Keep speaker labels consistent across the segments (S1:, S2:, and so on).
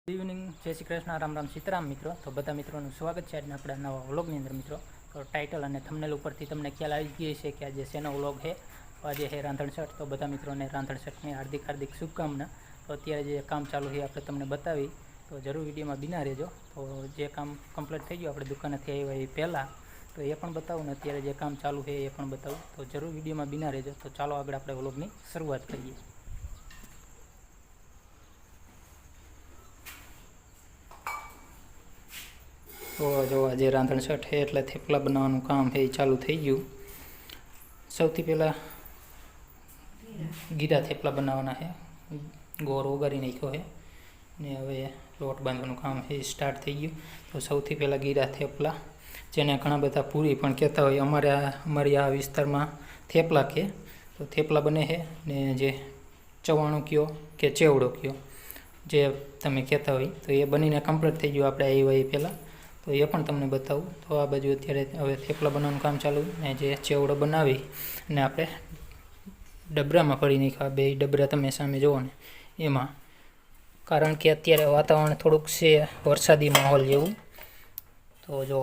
S1: Evening, જય શ્રી કૃષ્ણ, રામ રામ, સીતારામ મિત્રો. તો બધા મિત્રોનું સ્વાગત છે આજના આપણા નવા વ્લોગની અંદર મિત્રો. તો ટાઇટલ અને થંબનેલ ઉપરથી તમને ખ્યાલ આવી ગયો છે કે આજે શેનો વ્લોગ છે. આજે છે રાંધણછઠ. તો બધા મિત્રોને રાંધણછઠની હાર્દિક હાર્દિક શુભકામના. તો અત્યારે જે કામ ચાલુ છે આપણે તમને બતાવી, તો જરૂર વિડીયોમાં બિના રહેજો. તો જે કામ કમ્પ્લીટ થઈ ગયું આપણે દુકાનેથી આવ્યા એ પહેલાં, તો એ પણ બતાવું ને અત્યારે જે કામ ચાલુ છે એ પણ બતાવું. તો જરૂર વિડીયોમાં બિના રહેજો. તો ચાલો આગળ આપણે વ્લોગની શરૂઆત કરીએ. તો જો આજે રાંધણછઠ છે એટલે થેપલા બનાવવાનું કામ છે એ ચાલુ થઈ ગયું. સૌથી પહેલાં ગીરા થેપલા બનાવવાના છે. ગોળ ઓગાળી નાખ્યો છે ને હવે લોટ બાંધવાનું કામ છે એ સ્ટાર્ટ થઈ ગયું. તો સૌથી પહેલાં ગીરા થેપલા, જેને ઘણા બધા પૂરી પણ કહેતા હોય, અમારી આ વિસ્તારમાં થેપલા કહે. તો થેપલા બને છે ને જે ચવાણું કયો કે ચેવડો કયો, જે તમે કહેતા હોય, તો એ બનીને કમ્પ્લીટ થઈ ગયું આપણે આવ્યા એ પહેલાં. તો એ પણ તમને બતાવું. તો આ બાજુ અત્યારે હવે થેપલા બનાવવાનું કામ ચાલુ, ને જે ચેવડો બનાવી અને આપણે ડબરામાં ભરી નાખ્યા. બે ડબરા તમે સામે જુઓ ને એમાં, કારણ કે અત્યારે વાતાવરણ થોડુંક છે વરસાદી માહોલ જેવું. તો જો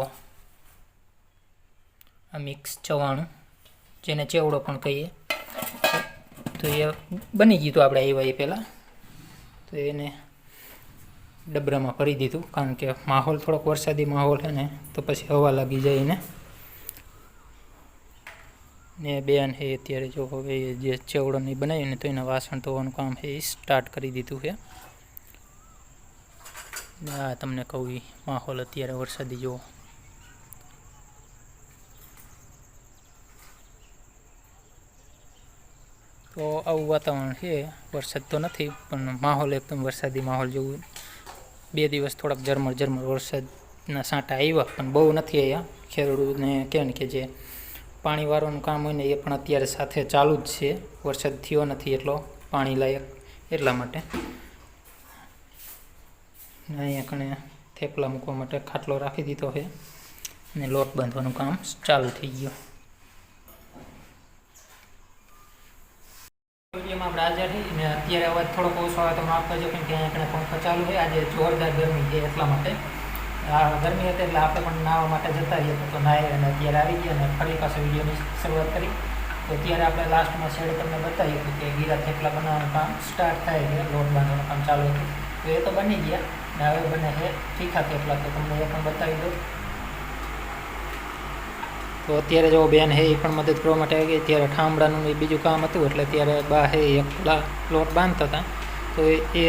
S1: આ મિક્સ ચવાણું, જેને ચેવડો પણ કહીએ, તો એ બની ગયું હતું આપણે આવ્યા એ પહેલાં. તો એને ડબરામાં ભરી દીધું, કારણ કે માહોલ થોડોક વરસાદી માહોલ છે ને, તો પછી હવા લાગી જાય ને બેન છે અત્યારે જો હવે જે ચેવડો નહીં બનાવીને તો એના વાસણ ધોવાનું કામ છે એ સ્ટાર્ટ કરી દીધું છે. આ તમને કહું એ માહોલ અત્યારે વરસાદી જુઓ. તો આવું વાતાવરણ છે, વરસાદ તો નથી પણ માહોલ એકદમ વરસાદી માહોલ જેવું. 2 દિવસ થોડાક ઝરમર વરસાદના છાંટા આવ્યા, પણ બહુ નથી આવ્યા. ખેડૂતને કહે ને કે જે પાણી વાળવાનું કામ હોય ને એ પણ અત્યારે સાથે ચાલુ જ છે. વરસાદ થયો નથી એટલો પાણી લાયક, એટલા માટે. અહીંયા કણે થેપલા મૂકવા માટે ખાટલો રાખી દીધો છે અને લોટ બાંધવાનું કામ ચાલુ થઈ ગયું. વિડીયોમાં આપણે હાજર છીએ ને અત્યારે અવાજ થોડોક ઓછો આવે તો માફ કરજો, કેમ કે અહીંયા કણે પંખો ચાલુ છે. આજે જોરદાર ગરમી છે એટલા માટે. આ ગરમી હતી એટલે આપણે પણ નાહવા માટે જતા રહીએ, તો નાહી અને અત્યારે આવી ગયા અને ફરી પાછો વિડીયોની શરૂઆત કરી. તો અત્યારે આપણે લાસ્ટમાં છેડે તમને બતાવીએ હતું કે ગીરા થેપલા બનાવવાનું કામ સ્ટાર્ટ થાય છે, લોટ બાંધવાનું કામ ચાલુ હતું. તો એ તો બની ગયા ને હવે બને છે તીખા થેપલા, તો તમને એ પણ બતાવી દઉં. તો અત્યારે જો બેન હે એ પણ મદદ કરવા માટે આવી ગઈ. ત્યારે ઠામડાનું એ બીજું કામ હતું એટલે ત્યારે બા હે એકલા લોટ બાંધતા હતા. તો એ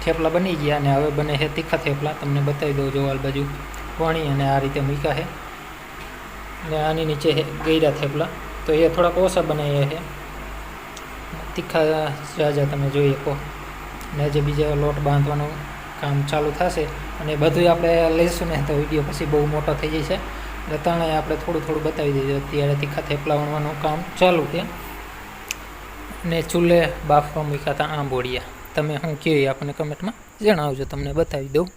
S1: થેપલા બની ગયા અને હવે બને છે તીખા થેપલા. તમને બતાવી દઉં. જો આ બાજુ વણી અને આ રીતે મૂક્યા છે ને આની નીચે છે ગઈરા થેપલા. તો એ થોડાક ઓછા બનાવ્યા છે, તીખા જાજા તમે જોઈ શકો. ને જે બીજા લોટ બાંધવાનું કામ ચાલુ થશે અને બધું આપણે લઈશું ને તો વિડીયો પછી બહુ મોટો થઈ જશે. એટલે ત્રણે આપણે થોડું થોડું બતાવી દીધું. અત્યારે તીખા થેપલા વણવાનું કામ ચાલુ છે ને ચૂલે બાફવા મૂક્યા હતા આંબોડિયા. તમે શું કહો એ આપણને કમેન્ટમાં જણાવજો, તમને બતાવી દઉં.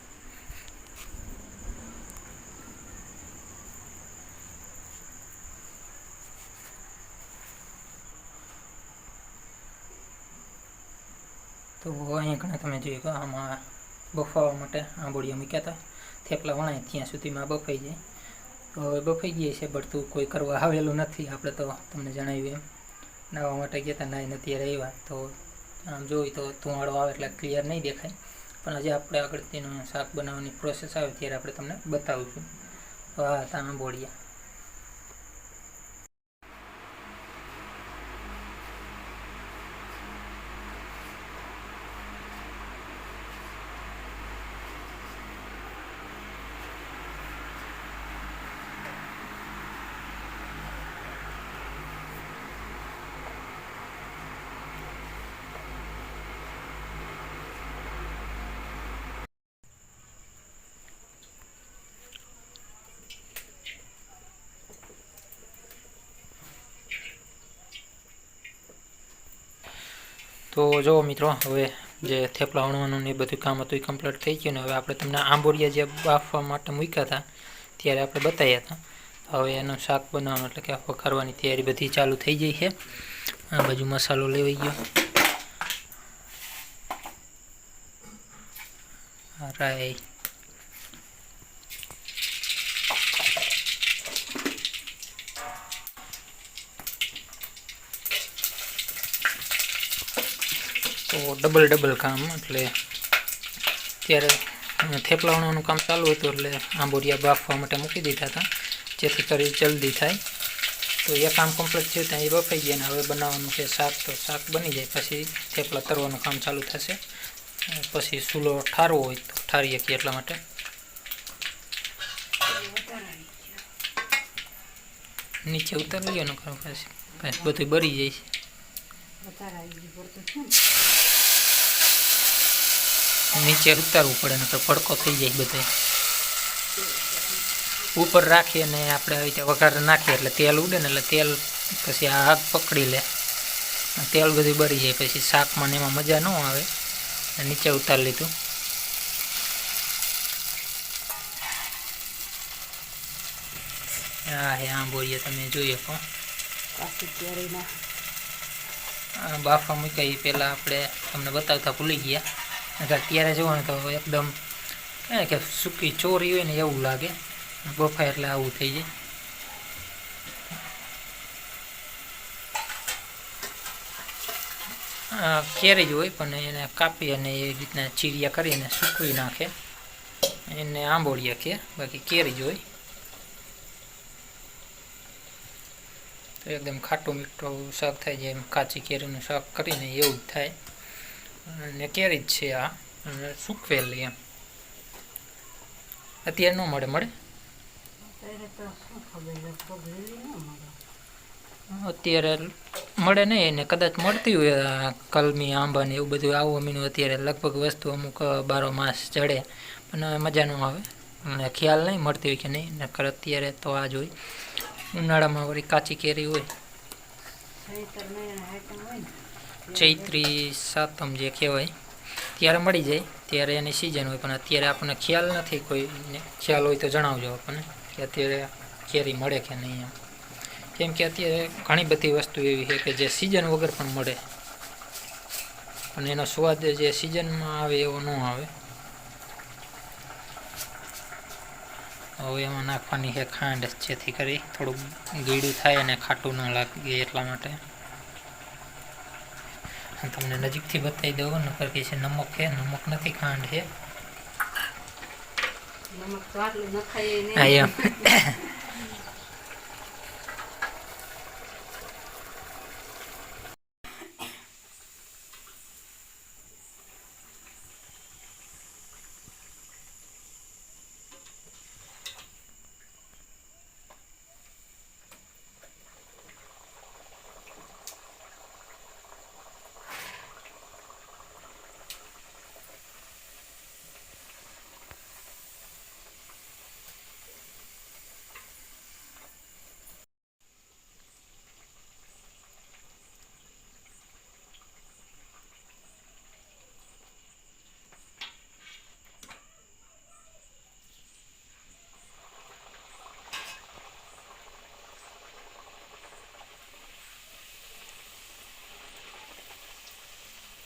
S1: તો અહીંયા ઘણા તમે જોયું કે આમાં બફાવવા માટે આંબોડિયા મૂક્યા હતા. થેપલા વણાય ત્યાં સુધીમાં બફાઈ જાય. તો હવે બફાઈ ગઈ છે, બળતું કોઈ કરવા આવેલું નથી. આપણે તો તમને જણાવ્યું એમ નાહવા માટે ગયા હતા, નાહીને અત્યારે આવ્યા. તો આમ જોઈ તો ધુમાડો આવે એટલે ક્લિયર નહીં દેખાય, પણ હજી આપણે આગળ તેનું શાક બનાવવાની પ્રોસેસ આવે ત્યારે આપણે તમને બતાવીશું. તો આ હતા આંબોડિયા. તો જો મિત્રો હવે જે થેપલા વણવાનું ને એ બધું કામ હતું એ કમ્પ્લીટ થઈ ગયું ને હવે આપણે તમને આંબોડિયા જે બાફવા માટે મૂક્યા હતા ત્યારે આપણે બતાવ્યા હતા. હવે એનું શાક બનાવવાનું એટલે કે વઘારવાની તૈયારી બધી ચાલુ થઈ ગઈ છે. આ બાજુ મસાલો લેવાઈ ગયો, રાઈ, તો ડબલ કામ એટલે ત્યારે થેપલા વણવાનું કામ ચાલુ હતું એટલે આંબોડિયા બાફવા માટે મૂકી દીધા હતા જેથી કરી જલ્દી થાય. તો એ કામ કમ્પ્લીટ થયું ત્યાં એ બફાઈ ગયા ને હવે બનાવવાનું છે શાક. તો શાક બની જાય પછી થેપલા તરવાનું કામ ચાલુ થશે. પછી ચૂલો ઠારવો હોય તો ઠારી શકીએ એટલા માટે. નીચે ઉતારી લ્યો ને પછી બધું બળી જાય છે. નીચે ઉતારવું પડે ને તો ભડકો થઈ જાય બધે. ઉપર રાખીએ ને આપણે આવી રીતે વઘાર નાખીએ એટલે તેલ ઉડે ને એટલે તેલ પછી આ આગ પકડી લે, તેલ બધું બળી જાય પછી શાકમાં ને એમાં મજા ન આવે. નીચે ઉતારી લીધું. હા હે આંબોડિયા તમે જોઈએ પણ બાફા મૂક્યા એ પહેલાં આપણે તમને બતાવતા ભૂલી ગયા. ત્યારે જોવાનું તો એકદમ કે સૂકી ચોરી હોય ને એવું લાગે, બફાય એટલે આવું થઈ જાય. કેરી જ હોય પણ એને કાપી અને એ રીતના ચીરિયા કરીને સૂકવી નાખે એને આંબોડિયા કહે, બાકી કેરી જ હોય. તો એકદમ ખાટું મીઠું શાક થાય છે, એમ કાચી કેરીનું શાક કરીને એવું જ થાય. અને કેરી જ છે આ સૂકવેલી એમ. અત્યારે ન મળે અત્યારે મળે નહીં એને કદાચ મળતી હોય કલમી આંબા ને એવું બધું આવું અમીનું અત્યારે લગભગ વસ્તુ અમુક 12 માસ ચડે પણ મજા ન આવે અને ખ્યાલ નહીં મળતી હોય કે નહીં. નકર અત્યારે તો આ જ હોય. ઉનાળામાં વળી કાચી કેરી હોય, ચૈત્રી સાતમ જે કહેવાય ત્યારે મળી જાય, ત્યારે એની સિઝન હોય. પણ અત્યારે આપણને ખ્યાલ નથી, કોઈને ખ્યાલ હોય તો જણાવજો આપણને કે અત્યારે કેરી મળે કે નહીં એમ. કેમ કે અત્યારે ઘણી બધી વસ્તુ એવી છે કે જે સિઝન વગર પણ મળે પણ એનો સ્વાદ જે સિઝનમાં આવે એવો ન આવે. હવે એમાં નાખવાની છે ખાંડ જેથી કરી થોડુંક ગીડું થાય અને ખાટું ન લાગે એટલા માટે. તમને નજીકથી બતાવી દઉં નકર કે છે નમક છે, નમક નથી ખાંડ છે. હા એમ